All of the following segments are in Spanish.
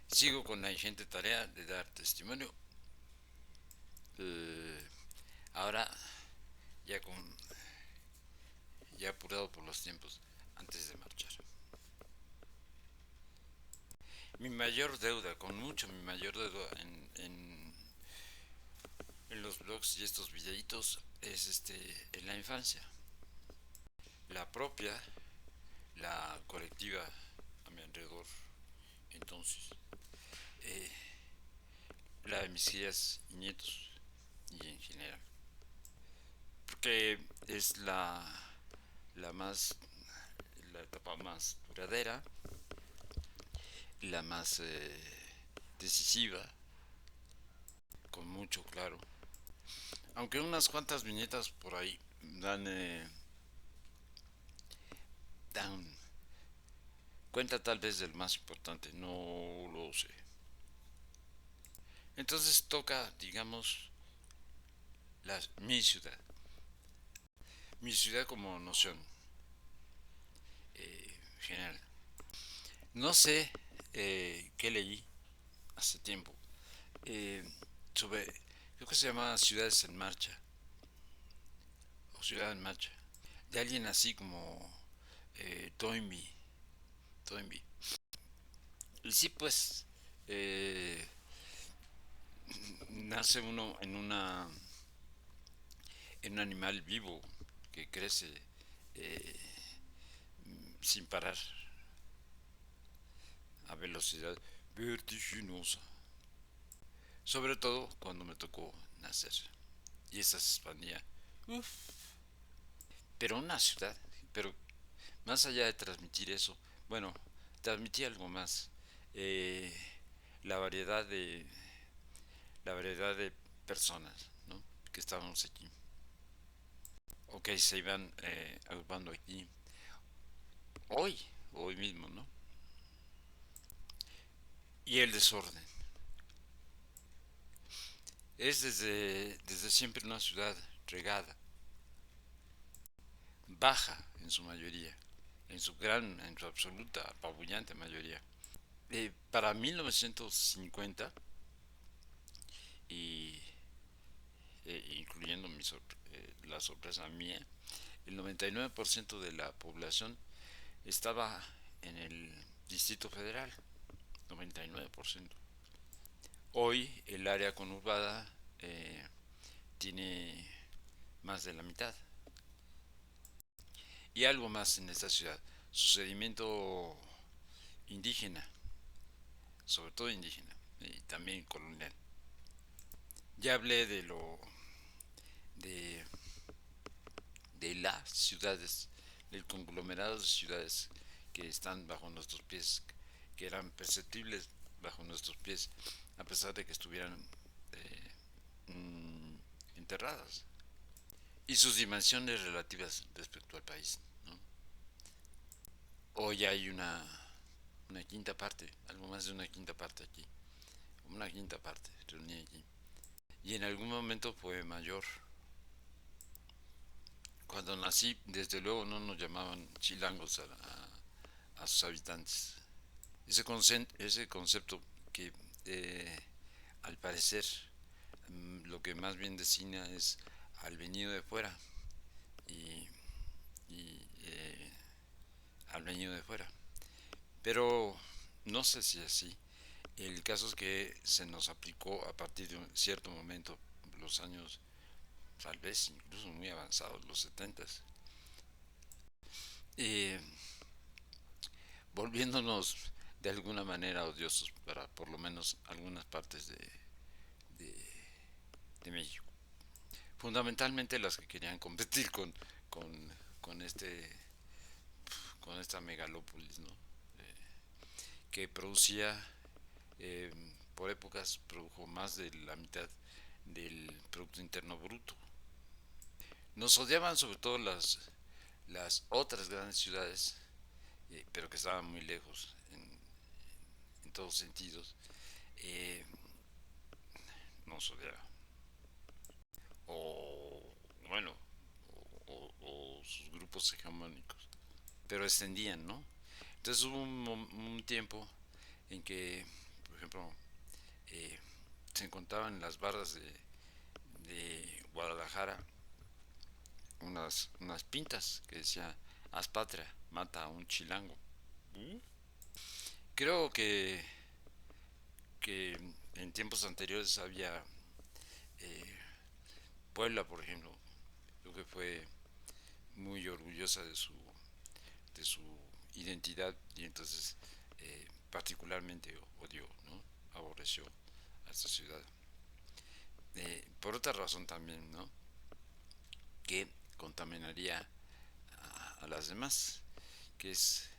Sigo con la ingente tarea de dar testimonio. eh, Ahora ya ya apurado por los tiempos antes de marchar. Mi mayor deuda, con mucho mi mayor deuda en los blogs y estos videitos es en la infancia. La propia, la colectiva a mi alrededor. Entonces, eh, la de mis hijas y nietos y en general. Porque es la más, la etapa más duradera, la más decisiva, con mucho claro. Aunque unas cuantas viñetas por ahí dan cuenta tal vez del más importante, no lo sé. Entonces toca, digamos, mi ciudad como noción general. No sé qué leí hace tiempo eh, sobre, creo que se llama Ciudades en Marcha, o Ciudad en Marcha, de alguien así como Toynbee. Toynbee. Y sí, pues, eh, nace uno en un animal vivo que crece eh, sin parar a velocidad vertiginosa. Sobre todo cuando me tocó nacer. Y esa se expandía. Uf. Pero una ciudad, pero más allá de transmitir eso, bueno, transmití algo más. Eh, la variedad de la variedad de personas, ¿no? Que estábamos aquí, o que se iban agrupando aquí, hoy, hoy mismo, ¿no? Y el desorden. Es desde siempre una ciudad regada, baja en su mayoría, en su absoluta, apabullante mayoría. Para 1950, y incluyendo la sorpresa mía, el 99% de la población estaba en el Distrito Federal, 99%. Hoy el área conurbada eh, tiene más de la mitad. Y algo más en esta ciudad, su sedimento indígena, sobre todo indígena, y también colonial. Ya hablé de, de las ciudades, del conglomerado de ciudades que están bajo nuestros pies, que eran perceptibles bajo nuestros pies, a pesar de que estuvieran enterradas. Y sus dimensiones relativas respecto al país, ¿no? Hoy hay una quinta parte, algo más de una quinta parte aquí, una quinta parte reunida aquí. Y en algún momento fue mayor. Cuando nací, desde luego no nos llamaban chilangos a sus habitantes. Ese concepto que al parecer lo que más bien designa es al venido de fuera y, y al venido de fuera. Pero no sé si así. El caso es que se nos aplicó a partir de un cierto momento, los años tal vez incluso muy avanzados, los 70, eh, volviéndonos de alguna manera odiosos para por lo menos algunas partes de, de México. Fundamentalmente las que querían competir con, con, este, con esta megalópolis, ¿no? Que producía, eh, por épocas, produjo más de la mitad del Producto Interno Bruto. Nos odiaban sobre todo las otras grandes ciudades, pero que estaban muy lejos en todos sentidos. Eh, nos odiaban. O, bueno, o sus grupos hegemónicos. Pero extendían, ¿no? Entonces hubo un tiempo en que, por ejemplo, eh, se encontraban en las barras de Guadalajara unas pintas que decía: haz patria, mata a un chilango. Creo que en tiempos anteriores había eh, Puebla, por ejemplo, creo que fue muy orgullosa de su identidad, y entonces particularmente odió, ¿no? Aborreció a esta ciudad. Por otra razón también, ¿no? Que contaminaría a las demás, que es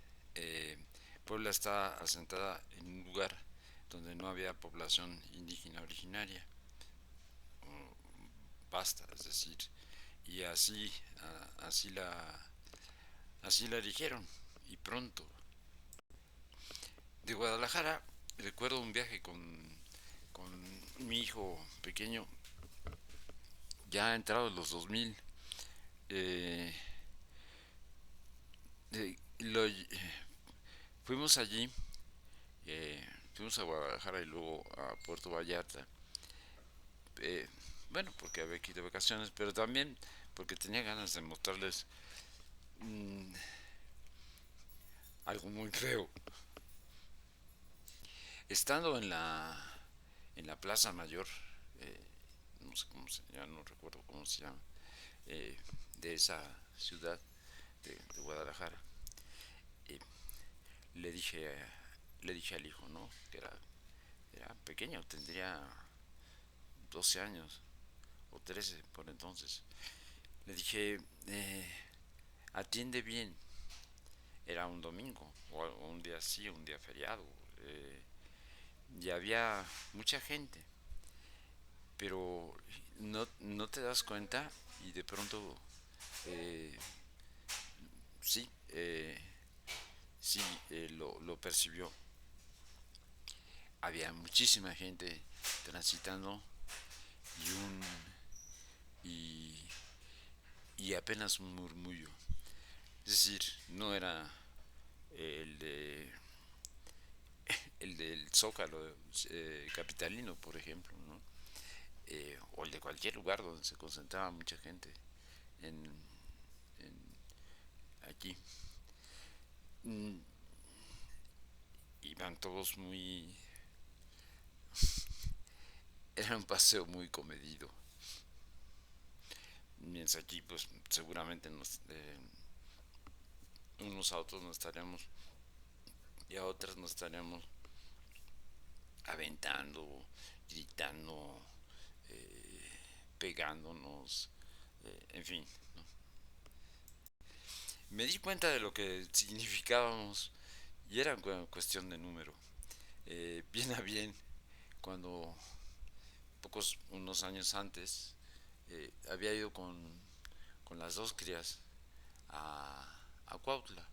Puebla está asentada en un lugar donde no había población indígena originaria, basta, es decir, y así la eligieron, y pronto. De Guadalajara recuerdo un viaje con mi hijo pequeño, ya entrados los 2000. eh, fuimos allí, fuimos a Guadalajara y luego a Puerto Vallarta, eh, bueno, porque había aquí de vacaciones, pero también porque tenía ganas de mostrarles mmm, algo muy feo. Estando en la Plaza Mayor, eh, no sé cómo se llama, no recuerdo cómo se llama, eh, de esa ciudad de Guadalajara, eh, le dije le dije al hijo, ¿no? Que era pequeño, tendría 12 años o 13 por entonces. Le dije, atiende bien. Era un domingo, o un día así, un día feriado. Y había mucha gente, pero no te das cuenta, y de pronto eh, sí, sí, lo percibió. Había muchísima gente transitando, y un y, y apenas un murmullo. Es decir, no era el de el del Zócalo capitalino, por ejemplo, ¿no? O el de cualquier lugar donde se concentraba mucha gente en, en aquí. Mm, Iban todos muy... Era un paseo muy comedido. Mientras aquí, pues seguramente unos a otros nos estaríamos, y a otras nos estaríamos aventando, gritando, pegándonos, en fin. ¿No? Me di cuenta de lo que significábamos, y era cuestión de número. Bien a bien, cuando unos años antes, había ido con las dos crías a Cuautla,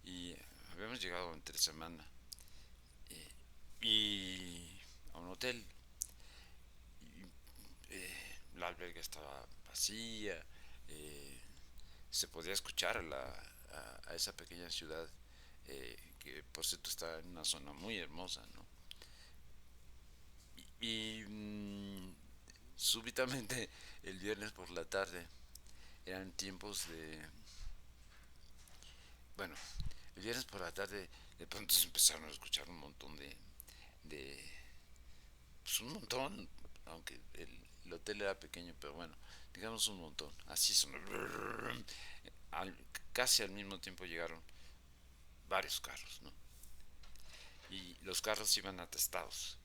y habíamos llegado entre semana, y a un hotel, la alberga estaba vacía, eh, se podía escuchar a esa pequeña ciudad, que por cierto está en una zona muy hermosa, ¿no? Súbitamente el viernes por la tarde, eran tiempos de... Bueno, el viernes por la tarde de pronto se empezaron a escuchar un montón de pues un montón, aunque el hotel era pequeño, pero bueno, digamos un montón. Así son. Al, Casi al mismo tiempo llegaron varios carros, ¿no? Y los carros iban atestados.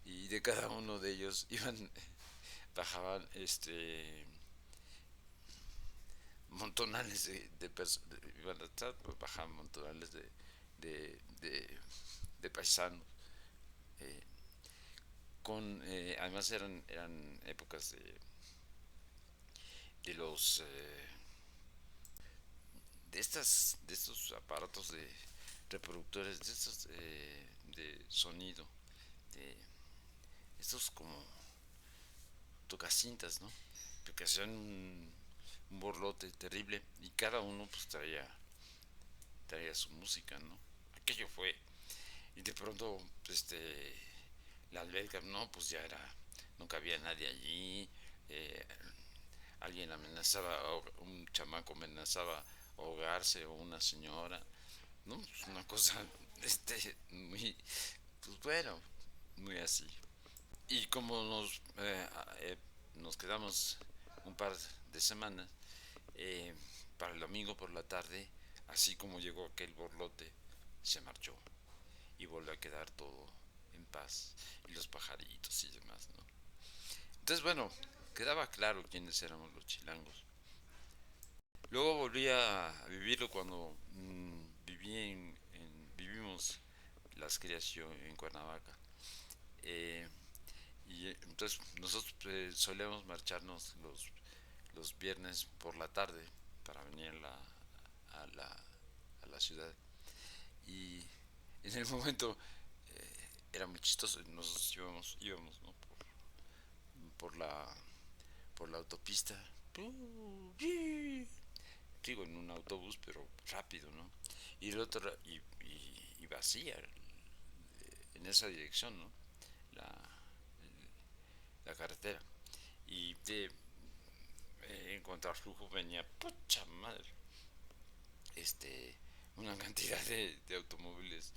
Y de cada uno de ellos bajaban montonales de personas, iban atrás, pues bajaban montonales de, de, de paisanos. Eh, Además eran épocas de los de estos aparatos de reproductores, de estos de sonido, de estos como tocacintas, ¿no? Porque hacían un borlote terrible, y cada uno pues traía su música, ¿no? Aquello fue. y de pronto, la alberca, no, pues ya era, no cabía nadie allí, eh, alguien amenazaba, un chamaco amenazaba ahogarse o una señora, no, es una cosa, muy, pues bueno, muy así. Y como nos quedamos un par de semanas, eh, para el domingo por la tarde, así como llegó aquel borlote, se marchó y volvió a quedar todo en paz y los pajaritos y demás, ¿no? Entonces, bueno, quedaba claro quiénes éramos los chilangos. Luego volví a vivirlo cuando vivimos las crías y yo en Cuernavaca. Eh, y entonces nosotros solíamos marcharnos los viernes por la tarde para venir a la, a la ciudad. Y en el momento era muy chistoso. Nosotros íbamos, ¿no? por, la, por la autopista. Digo, en un autobús, pero rápido, ¿no? Y el otro, y vacía, en esa dirección, ¿no? La, la carretera. Y en contraflujo venía, pucha madre, este, una cantidad de automóviles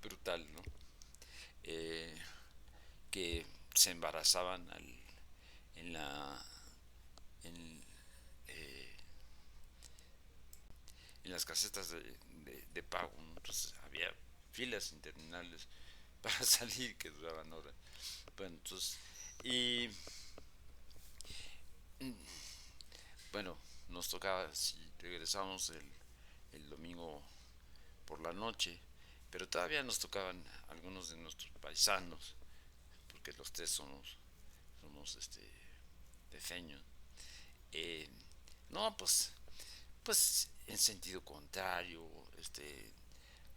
brutal, ¿no? Eh, que se embarazaban en la en, eh, en las casetas de pago, ¿no? Entonces había filas interminables para salir que duraban horas. Bueno, entonces, y bueno, nos tocaba, si regresamos el domingo por la noche, pero todavía nos tocaban algunos de nuestros paisanos, porque los tres somos teceños. Eh, no, pues en sentido contrario,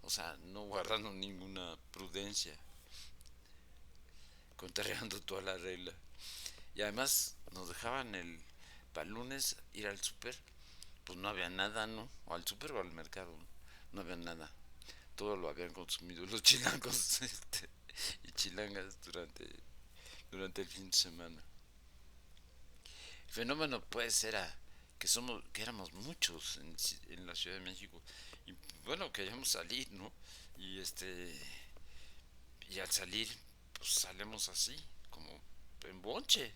o sea, no guardando ninguna prudencia, contrariando toda la regla. Y además nos dejaban para el lunes ir al súper, pues no había nada, ¿no? O al súper o al mercado, ¿no? No había nada. Todo lo habían consumido los chilangos y chilangas durante el fin de semana. El fenómeno pues era que éramos muchos en la Ciudad de México y bueno, queríamos salir, ¿no? Y y al salir pues salimos así, como en bonche,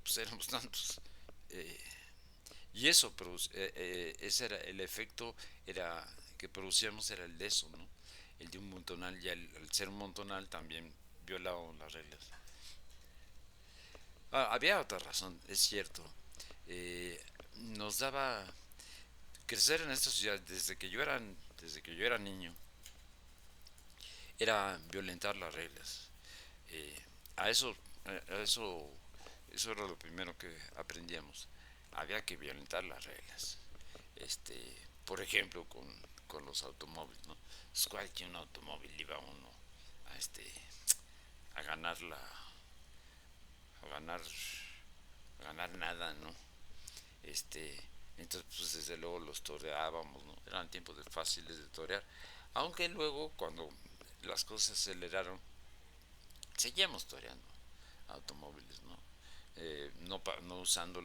pues éramos tantos. Eh, y eso, ese era el efecto era que producíamos era el de eso, ¿no? El de un montonal, y al ser un montonal también violaban las reglas. Había otra razón, es cierto. Nos daba crecer en esta ciudad desde que yo era niño, era violentar las reglas. Eh, a eso, a eso era lo primero que aprendíamos. Había que violentar las reglas. Por ejemplo, con los automóviles, ¿no? Es cualquier un automóvil iba uno a a ganar a ganar a ganar nada, ¿no? Este, entonces pues desde luego los toreábamos, ¿no? Eran tiempos fáciles de torear, aunque luego cuando las cosas se aceleraron seguíamos toreando automóviles, ¿no? No usando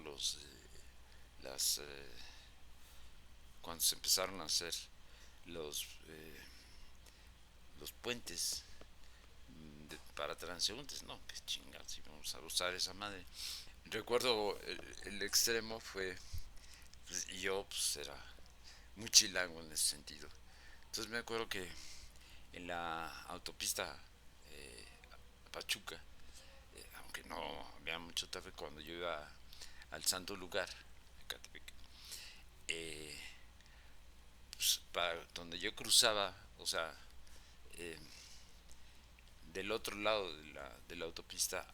las cuando se empezaron a hacer los los puentes para transeúntes, no, que chingados íbamos a usar esa madre. Recuerdo el extremo fue, pues, yo pues era muy chilango en ese sentido. Entonces me acuerdo que en la autopista eh, Pachuca, aunque no había mucho tráfico cuando yo iba al santo lugar, Ecatepec, eh, pues, para donde yo cruzaba, o sea, eh, del otro lado de la autopista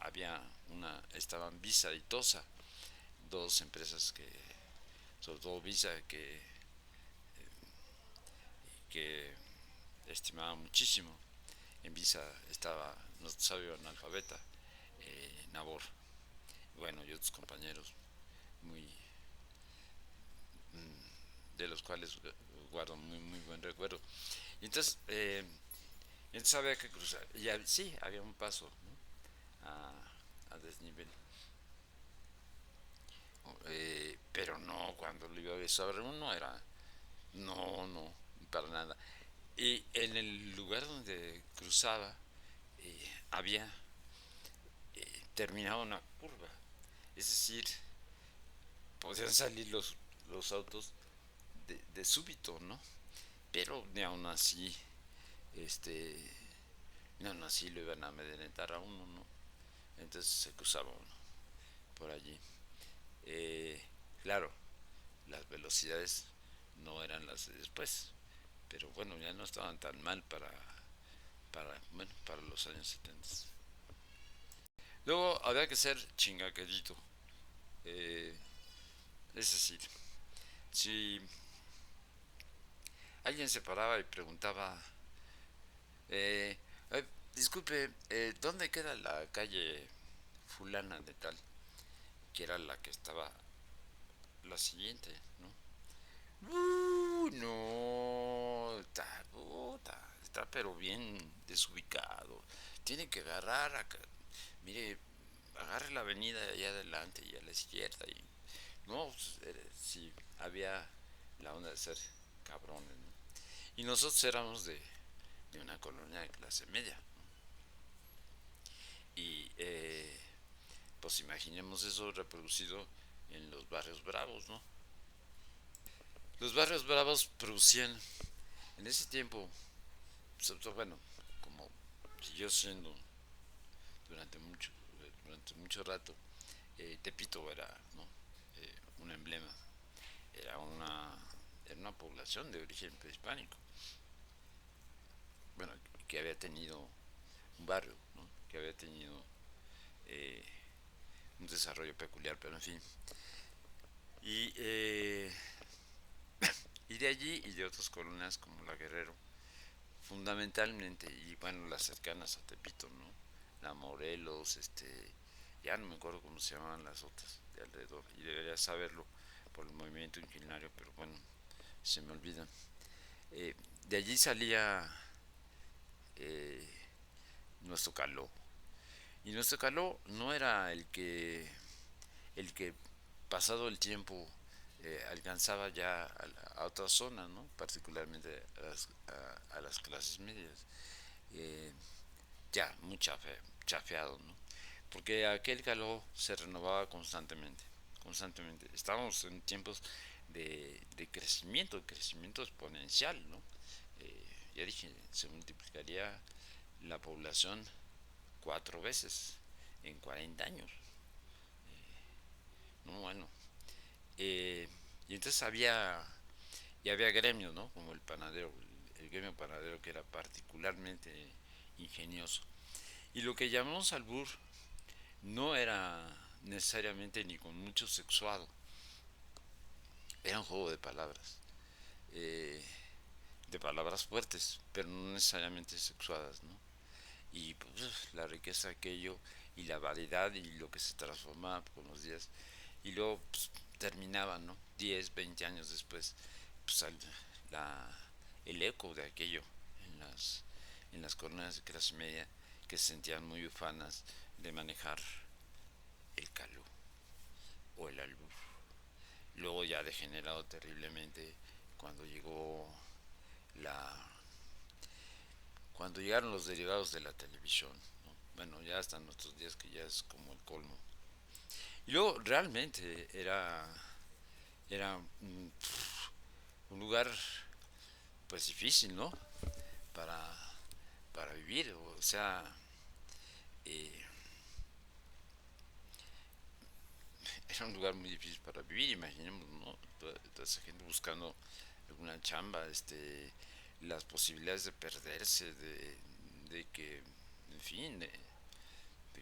estaban Visa y Tosa, dos empresas sobre todo Visa, que estimaba muchísimo. En Visa estaba nuestro sabio analfabeta, Nabor, bueno, y otros compañeros muy de los cuales guardo muy buen recuerdo. Y entonces, Entonces había que cruzar. Y sí, había un paso, ¿no? A desnivel. Pero no, cuando lo iba a ver sobre uno era. No, no, para nada. Y en el lugar donde cruzaba había terminado una curva. Es decir, podían salir los autos de súbito, ¿no? Pero ni aún así, este, ni aún así lo iban a amedrentar a uno, ¿no? Entonces se cruzaba uno por allí. Eh, claro, las velocidades no eran las de después, pero bueno, ya no estaban tan mal bueno, para los años 70. Luego había que ser chingaquedito. Eh, es decir, si alguien se paraba y preguntaba, eh, disculpe, ¿dónde queda la calle fulana de tal? Que era la que estaba la siguiente, ¿no? No, está pero bien desubicado. Tiene que agarrar acá. Mire, agarre la avenida de allá adelante y a la izquierda. Y, no, pues, sí, había la onda de ser cabrones, ¿no? Y nosotros éramos de una colonia de clase media. Y pues imaginemos eso reproducido en los barrios bravos, ¿no? Los barrios bravos producían en ese tiempo, bueno, como siguió siendo durante mucho rato, Tepito era, ¿no? Un emblema, era era una población de origen prehispánico, bueno, que había tenido un barrio, ¿no? Que había tenido eh, un desarrollo peculiar, pero en fin. Y, eh, y de allí y de otras colonias como la Guerrero, fundamentalmente, y bueno, las cercanas a Tepito, ¿no? La Morelos, ya no me acuerdo cómo se llamaban las otras de alrededor, y debería saberlo por el movimiento inclinario, pero bueno, se me olvida. Eh, de allí salía eh, nuestro caló, y nuestro caló no era el que pasado el tiempo alcanzaba ya a otra zona, ¿no? Particularmente a las clases medias. Eh, ya muy chafeado, ¿no? Porque aquel calor se renovaba constantemente, constantemente. Estábamos en tiempos de crecimiento exponencial, ¿no? Ya dije, se multiplicaría la población 4 veces en 40 años. No, bueno. Eh, y entonces y había gremios, ¿no? Como el panadero, el gremio panadero que era particularmente ingenioso. Y lo que llamamos albur no era necesariamente ni con mucho sexuado, era un juego eh, de palabras fuertes, pero no necesariamente sexuadas, ¿no? Y pues, la riqueza de aquello y la variedad y lo que se transformaba con los días. Y luego pues, terminaba, ¿no? 10, 20 años después, pues la, el eco de aquello en las colonias de clase media que se sentían muy ufanas de manejar el calor o el albur. Luego ya degenerado terriblemente cuando llegó la cuando llegaron los derivados de la televisión, ¿no? Bueno, ya hasta nuestros días que ya es como el colmo. Y luego realmente era un lugar pues difícil, ¿no? Para, para vivir, o sea, eh, era un lugar muy difícil para vivir, imaginemos, ¿no? Toda esa gente buscando alguna chamba, las posibilidades de perderse, de que, en fin, de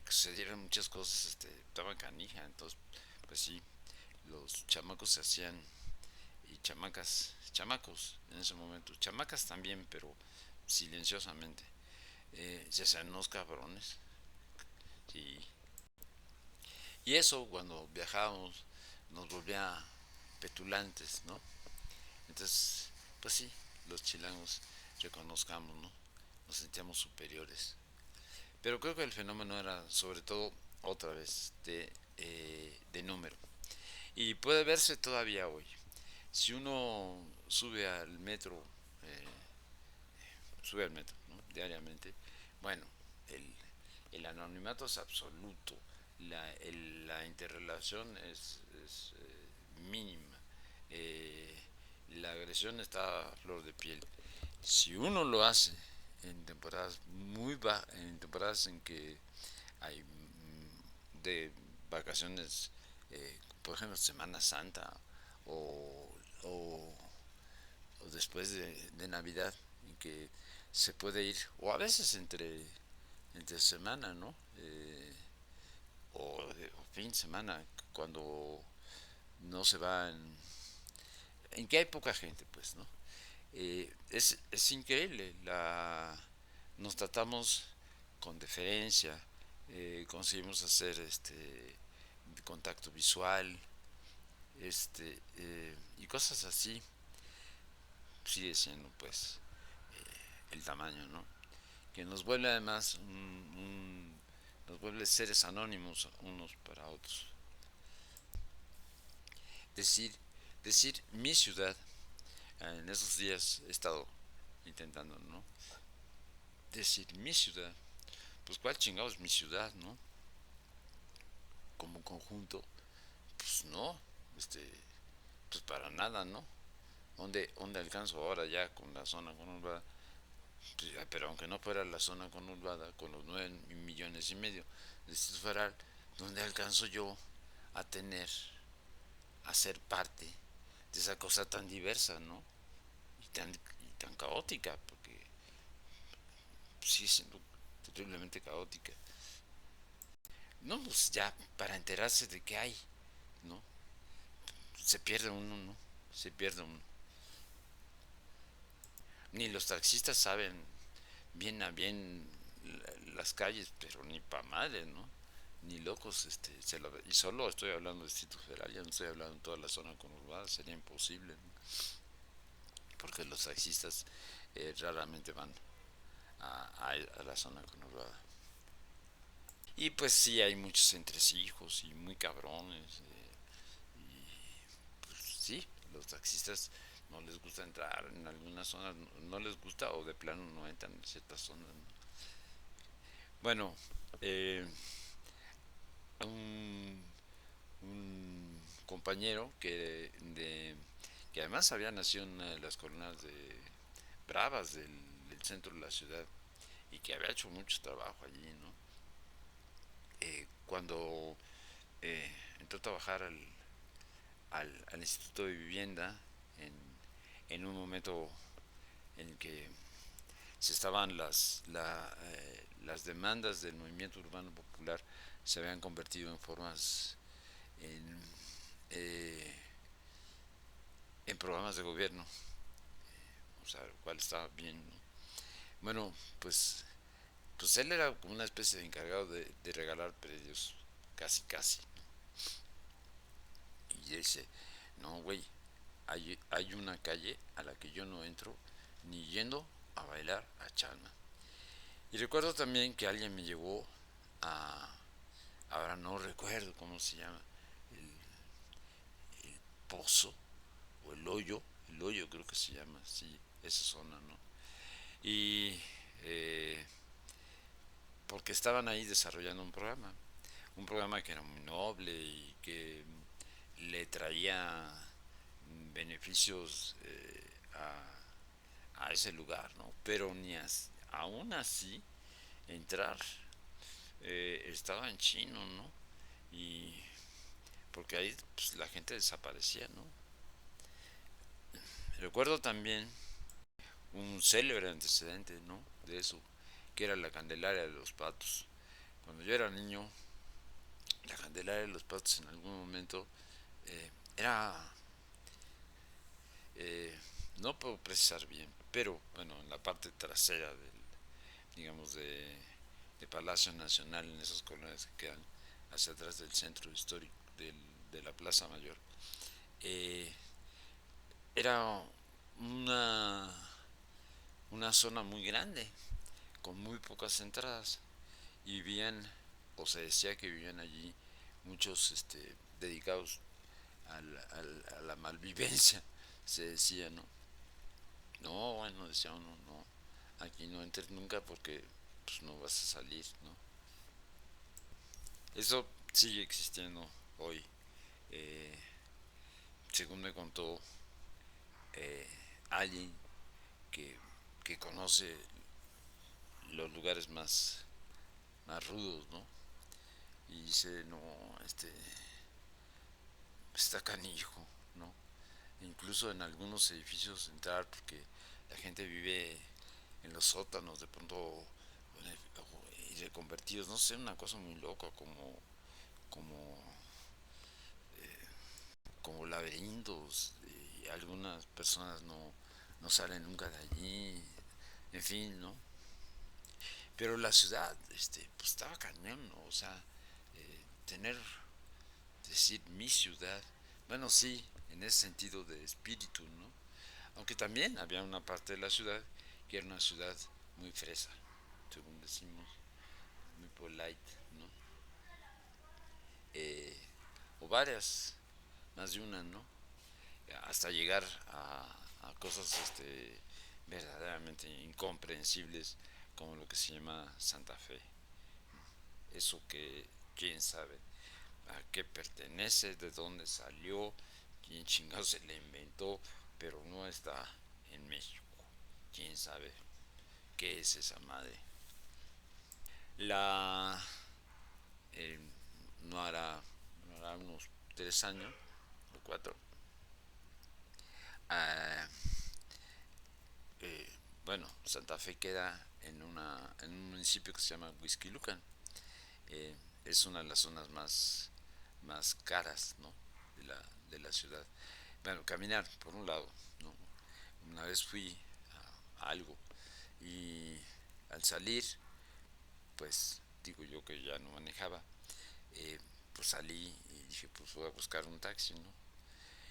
que sucedieran muchas cosas, estaban canija, entonces, pues sí, los chamacos se hacían, y chamacos en ese momento, chamacas también, pero silenciosamente, se hacían unos cabrones, sí. Y eso cuando viajábamos nos volvía petulantes, ¿no? Entonces, pues sí, los chilangos reconozcamos, ¿no? nos sentíamos superiores. Pero creo que el fenómeno era sobre todo otra vez de número. Y puede verse todavía hoy. Si uno eh, sube al metro, ¿no? Diariamente, bueno, el, el anonimato es absoluto, la interrelación es mínima, eh, la agresión está a flor de piel. Si uno lo hace en temporadas en temporadas en que hay de vacaciones, por ejemplo Semana Santa o, o, o después de Navidad, en que se puede ir, o a veces entre semana, ¿no? O fin de semana, cuando no se va en que hay poca gente, pues, ¿no? Es increíble, nos tratamos con deferencia, conseguimos hacer contacto visual, y cosas así. Sigue siendo, pues, el tamaño, ¿no? Que nos vuelve además nos vuelve seres anónimos unos para otros. Decir, decir mi ciudad, en esos días he estado intentando, ¿no? Decir mi ciudad, pues cuál chingado es mi ciudad, ¿no? Como conjunto, pues no, este, pues para nada, ¿no? ¿Dónde alcanzo ahora ya con la zona conurbada? Pues, pero aunque no fuera la zona conurbada, con los 9,5 millones de Distrito Federal, ¿dónde alcanzo yo a tener, a ser parte de esa cosa tan diversa, ¿no? Y tan caótica, porque sigue siendo terriblemente caótica. No, pues ya para enterarse de qué hay, ¿no? Se pierde uno, ¿no? Se pierde uno. Ni los taxistas saben bien a bien las calles, pero ni pa' madre, ¿no? Ni locos, y solo estoy hablando de Distrito Federal, ya no estoy hablando de toda la zona conurbada, sería imposible, ¿no? Porque los taxistas raramente van a la zona conurbada. Y pues sí, hay muchos entresijos y muy cabrones. Pues sí, los taxistas no les gusta entrar en algunas zonas, no les gusta o de plano no entran en ciertas zonas, ¿no? Bueno, eh, un, un compañero que además había nacido en una de las colonias bravas del centro de la ciudad y que había hecho mucho trabajo allí, ¿no? Cuando entró a trabajar al Instituto de Vivienda en un momento en que se estaban las demandas del movimiento urbano popular se habían convertido en, eh, en programas de gobierno, o sea, lo cual estaba bien, ¿no? Bueno, pues él era como una especie de encargado de regalar predios, casi casi, y dice, no, güey, hay una calle a la que yo no entro ni yendo a bailar a Chalma. Y recuerdo también que alguien me llevó a, ahora no recuerdo cómo se llama, el pozo o el hoyo creo que se llama, sí, esa zona, ¿no? Y eh, porque estaban ahí desarrollando un programa que era muy noble y que le traía beneficios a ese lugar, ¿no? Pero aún así entrar estaba en chino, ¿no? Y porque ahí pues, la gente desaparecía, ¿no? Recuerdo también un célebre antecedente, ¿no? De eso, que era la Candelaria de los Patos. Cuando yo era niño, la Candelaria de los Patos en algún momento era, eh, no puedo precisar bien, pero bueno, en la parte trasera digamos, de Palacio Nacional, en esas colonias que quedan hacia atrás del centro histórico de la Plaza Mayor, eh, era una, una zona muy grande con muy pocas entradas y vivían, o se decía que vivían allí muchos dedicados a la malvivencia, se decía, ¿no? No, bueno, decía uno, no, aquí no entres nunca porque pues no vas a salir, ¿no? Eso sigue existiendo hoy. Eh, Según me contó eh, alguien que, que conoce los lugares más rudos, ¿no? Y dice, no, está canijo, ¿no? Incluso en algunos edificios entrar porque la gente vive en los sótanos, de pronto y reconvertidos, no sé, una cosa muy loca, como, como laberintos, y algunas personas no salen nunca de allí, en fin, ¿no? Pero la ciudad, pues estaba cañón, ¿no? O sea, tener, decir mi ciudad, bueno, sí, en ese sentido de espíritu, ¿no? Aunque también había una parte de la ciudad que era una ciudad muy fresa, según decimos, muy polite, ¿no? Eh, o varias, más de una, ¿no? Hasta llegar a cosas verdaderamente incomprensibles como lo que se llama Santa Fe. Eso que quién sabe a qué pertenece, de dónde salió, quién chingado se le inventó, pero no está en México. Quién sabe qué es esa madre. La eh, no hará no hará unos 3 años o 4. ah, bueno, Santa Fe queda en un municipio que se llama Huixquilucan. eh, es una de las zonas más caras, ¿no? De la ciudad. Bueno, caminar, por un lado, ¿no? Una vez fui a algo y al salir, pues digo yo que ya no manejaba, eh, pues salí y dije, pues voy a buscar un taxi, ¿no?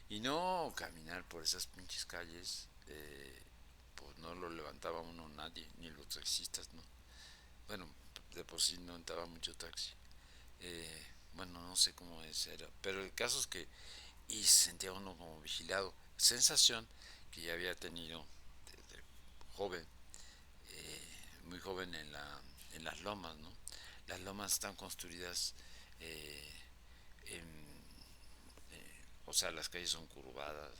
Y no caminar por esas pinches calles, pues no lo levantaba uno nadie, ni los taxistas, ¿no? Bueno, de por sí no entraba mucho taxi. Bueno, no sé cómo es, era, pero el caso es que y se sentía uno como vigilado, sensación que ya había tenido desde joven, muy joven en las lomas, ¿no? Las lomas están construidas, eh, en, o sea, las calles son curvadas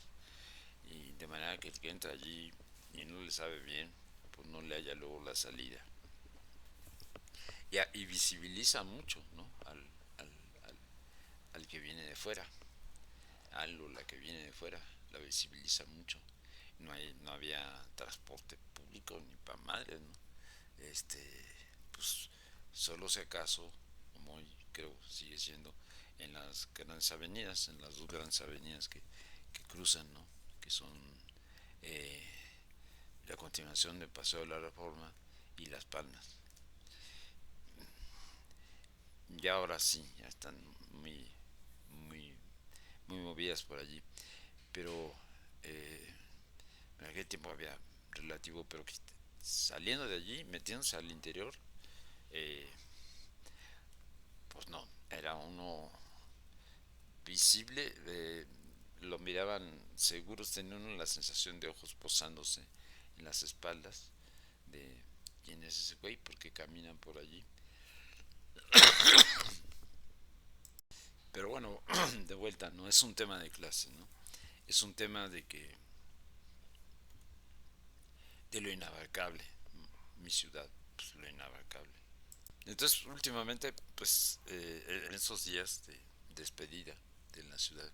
y de manera que el que entra allí y no le sabe bien, pues no le haya luego la salida. Y visibiliza mucho, ¿no? Al, al, al que viene de fuera, algo la que viene de fuera, la visibiliza mucho. No había transporte público ni para madres, ¿no? Este, pues solo si acaso, como hoy creo sigue siendo, en las grandes avenidas, en las dos grandes avenidas que cruzan, ¿no? Que son eh, la continuación del Paseo de la Reforma y Las Palmas. Ya ahora sí, ya están muy, muy, muy movidas por allí. Pero eh, en aquel tiempo había relativo, pero que saliendo de allí, metiéndose al interior, eh, pues no, era uno visible, lo miraban seguros, tenía uno la sensación de ojos posándose en las espaldas de quién es ese güey, porque caminan por allí. Pero bueno, de vuelta, no es un tema de clase, ¿no? Es un tema de lo inabarcable, mi ciudad, pues lo inabarcable. Entonces, últimamente, pues en estos días de despedida de la ciudad,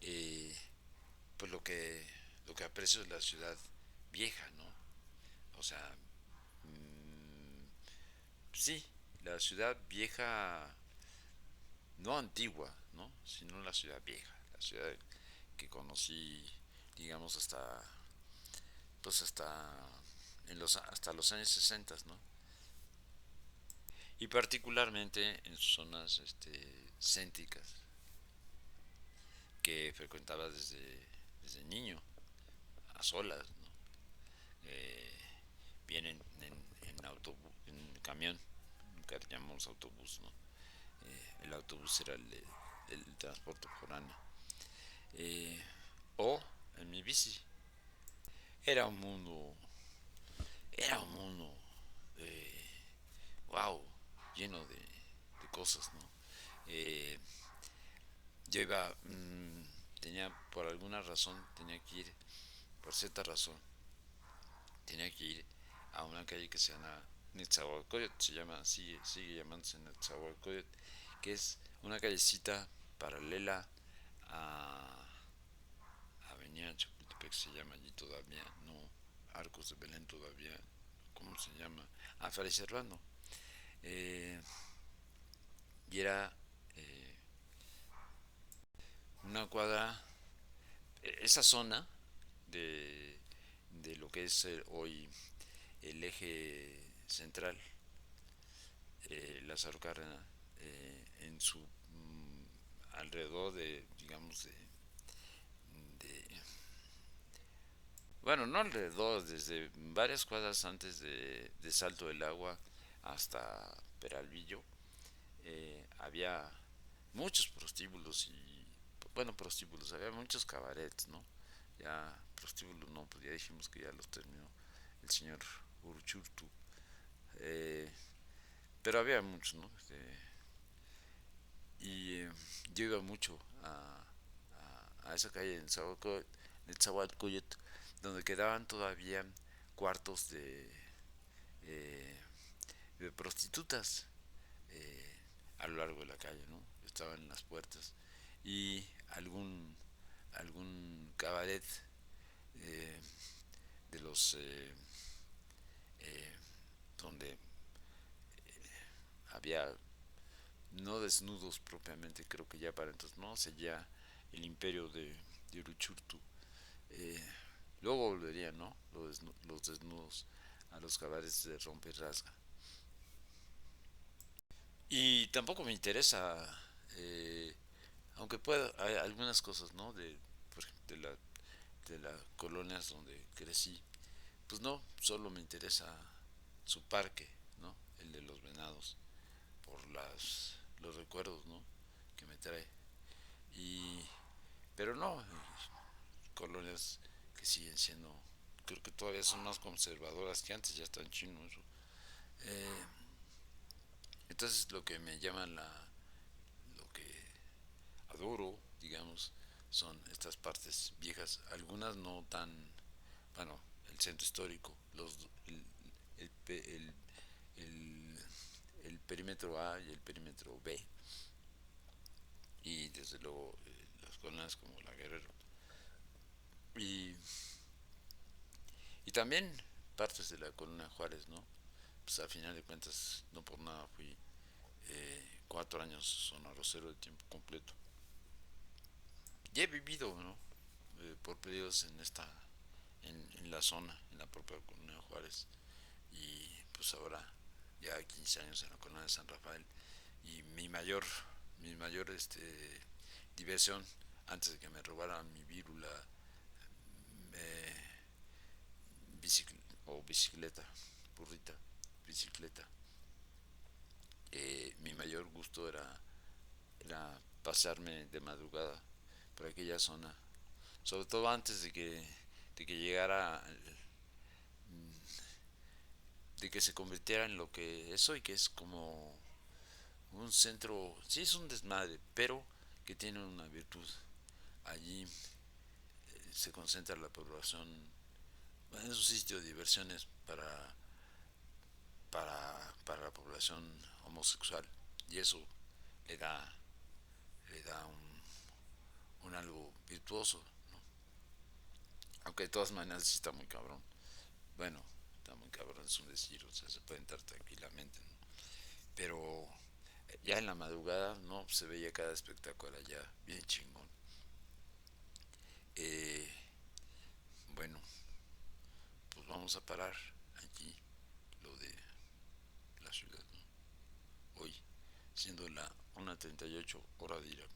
eh, pues lo que aprecio es la ciudad vieja, ¿no? O sea, mmm, sí, la ciudad vieja, no antigua, ¿no? Sino la ciudad vieja, la ciudad que conocí, digamos, pues hasta los años 60, ¿no? Y particularmente en zonas céntricas que frecuentaba desde niño, a solas, ¿no? vienen en autobús, en camión, nunca le llamamos autobús, ¿no? El autobús era el transporte foráneo. Eh, o en mi bici. Era un mundo, era un mundo, eh, wow, lleno de cosas, ¿no? Eh, yo iba, tenía, por alguna razón, tenía que ir, por cierta razón, tenía que ir a una calle que se llama Netzahualcóyotl, se llama, sigue llamándose Netzahualcóyotl, que es una callecita paralela a Avenida Chapultepec, se llama allí todavía, no Arcos de Belén todavía, ¿cómo se llama? Ah, Fray Servando. Eh, y era eh, una cuadra, esa zona de, de lo que es hoy el eje central, Lázaro Cárdenas, en su alrededor de, digamos, de, bueno, no alrededor, desde varias cuadras antes de Salto del Agua hasta Peralvillo, había muchos prostíbulos y, bueno, prostíbulos, había muchos cabarets, ¿no? Ya prostíbulos no, pues ya dijimos que ya los terminó el señor Uruchurtu. Eh, pero había muchos, ¿no? Y yo iba mucho a esa calle en Nezahualcóyotl, donde quedaban todavía cuartos eh, de prostitutas a lo largo de la calle, ¿no? Estaban en las puertas. Y algún cabaret eh, de los eh, donde había no desnudos propiamente, creo que ya para entonces no, seguía el imperio de Uruchurtu. Eh, luego volverían, ¿no? Los desnudos a los cabaretes de rompe y rasga. Y tampoco me interesa, eh, aunque pueda, hay algunas cosas, ¿no? Por ejemplo, de las colonias donde crecí. Pues no, solo me interesa su parque, ¿no? El de los venados, por los recuerdos, ¿no? Que me trae. Y, pero no, colonias que siguen siendo, creo que todavía son más conservadoras que antes, ya están chinos eso. Eh, entonces lo que me llama lo que adoro, digamos, son estas partes viejas, algunas no tan, bueno, el centro histórico, el, el, el, el perímetro A y el perímetro B, y desde luego las colonias como la Guerrero. Y, y también partes de la colonia Juárez, ¿no? Pues a final de cuentas, no por nada fui 4 años sonorocero de tiempo completo. Y he vivido, ¿no? Por periodos en la zona, en la propia colonia Juárez. Y pues ahora ya 15 años en la colonia de San Rafael. Y mi mayor diversión, antes de que me robaran mi vírula eh, bicicleta, burrita, bicicleta, mi mayor gusto era pasearme de madrugada por aquella zona, sobre todo antes de que llegara, de que se convirtiera en lo que es hoy, que es como un centro, sí es un desmadre, pero que tiene una virtud. Allí se concentra la población, bueno, es un sitio de diversiones para la población homosexual, y eso le da, le da un algo virtuoso, ¿no? Aunque de todas maneras sí está muy cabrón. Bueno, está muy cabrón, es un decir, o sea, se puede entrar tranquilamente, ¿no? Pero ya en la madrugada, ¿no? Se veía cada espectáculo allá, bien chingón. Eh, bueno, pues vamos a parar aquí lo de la ciudad, ¿no? Hoy, siendo la 1:38 hora de Irak.